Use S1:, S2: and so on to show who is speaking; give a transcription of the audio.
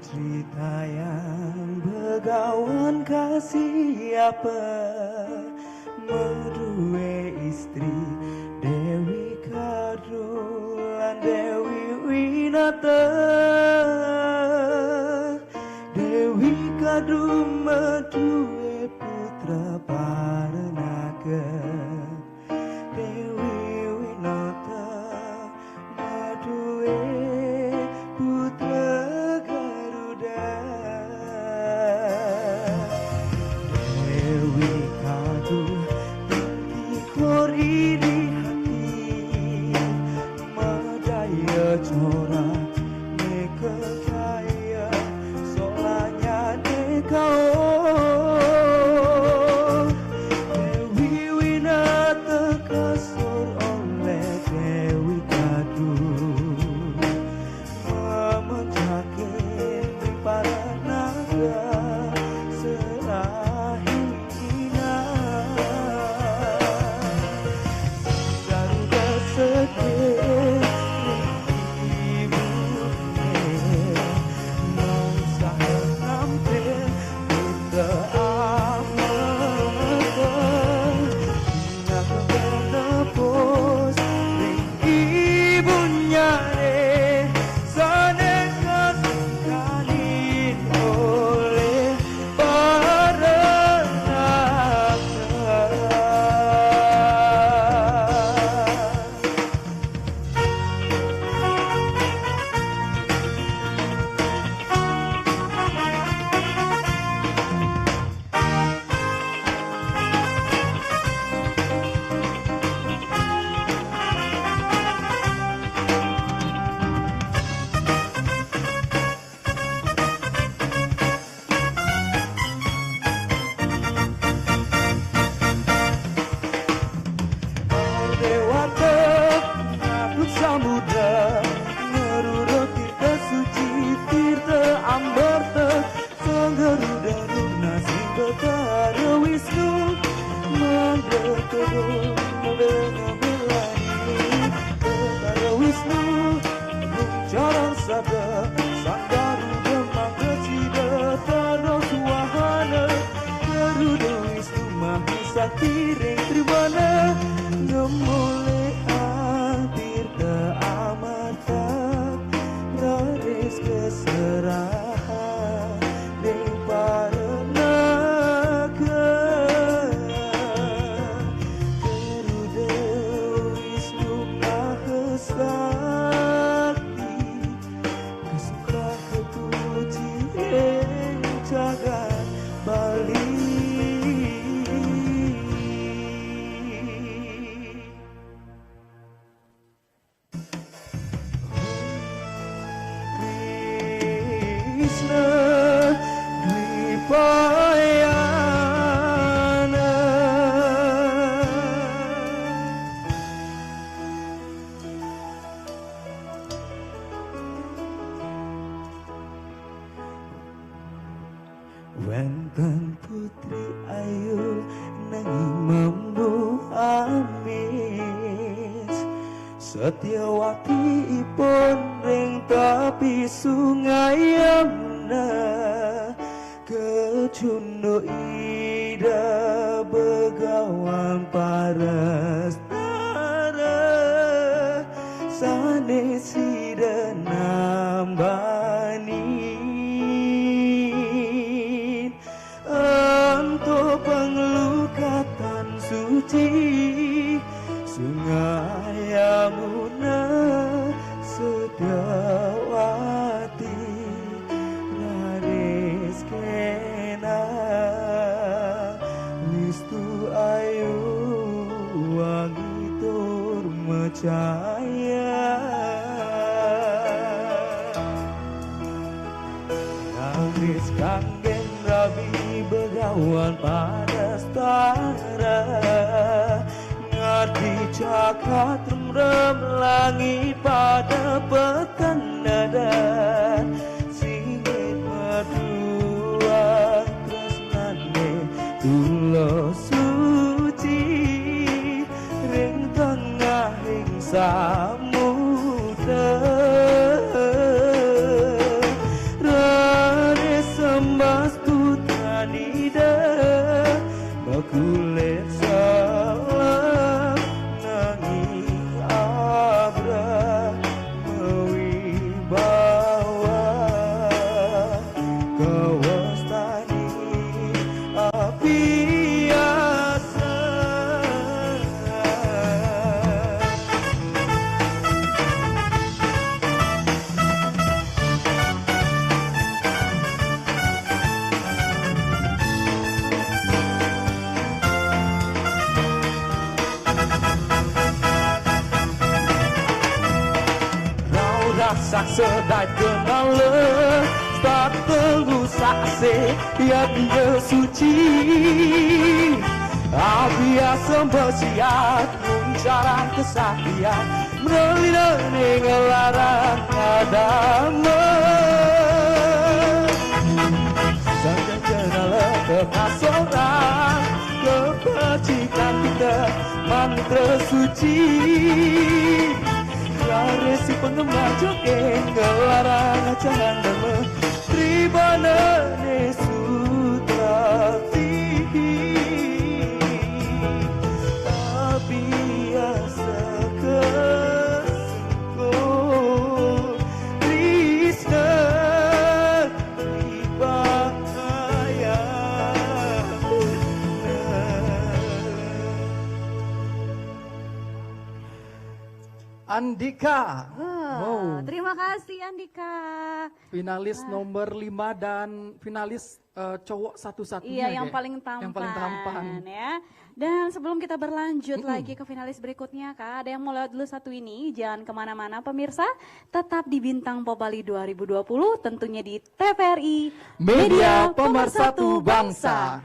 S1: Cerita yang begawan kasih apa Medue istri Dewi Kadulan Dewi Winata Dewi Kadu medue putra parenaka Dewi Winata medue putra Garuda Dewi Kadu tinggi kori di hati Medaya cora neka kaya solanya neka Dewi Winata kasur oleh Dewi Kadu memenjakin di para naga serahina Garuda sedih Samudra Garuda tirta suci tirta ambarta Sang Garuda Runa Sing Betara Wisnu Mangga Kedul Mendengar melani Betara Wisnu Jarang Sabda Sang Garuda Mangga Sida Tano Suahana Garuda Wisnu Mahasakti Ring Tribana Ngemole keserahan di para naga Garuda Wisnu Mahasakti kesuka kepuji jagat Bali Krishna Dwipayana Wenten putri ayu nanging membu amis Setiawati ipun ring tepi sungai Yamuna Kecundo ida begawan parastara Sanesida nambanin Untuk pengelukatan suci Sungai Yamuna Setiawati Laris kena Wistu ayu wangi tur mecaya Laris kanggen rabi begawan padastara Ngarti cakrat rem langit pada pekan nada Singit medua tresnane tulo suci Ring tengah ring samudra sak sedai kenal tak terusak se yang suci biasa bersiat mencarang kesaktian melina ngelarang adama sangat kenal kekasoran kebajikan kita mantra suci Resi penggemar joget ngelarang jangan dama Tribana Nesutra TV biasa kesengko listener ribaya
S2: Andika.
S3: Wow. Terima kasih Andika.
S2: Finalis nomor 5 dan finalis cowok satu-satunya.
S3: Iya, yang paling tampan.
S2: Yang paling tampan.
S3: Ya. Dan sebelum kita berlanjut lagi ke finalis berikutnya, Kak, ada yang mau lewat dulu satu ini. Jangan kemana-mana pemirsa, tetap di Bintang Popali 2020, tentunya di TVRI
S2: Media Pemersatu Bangsa.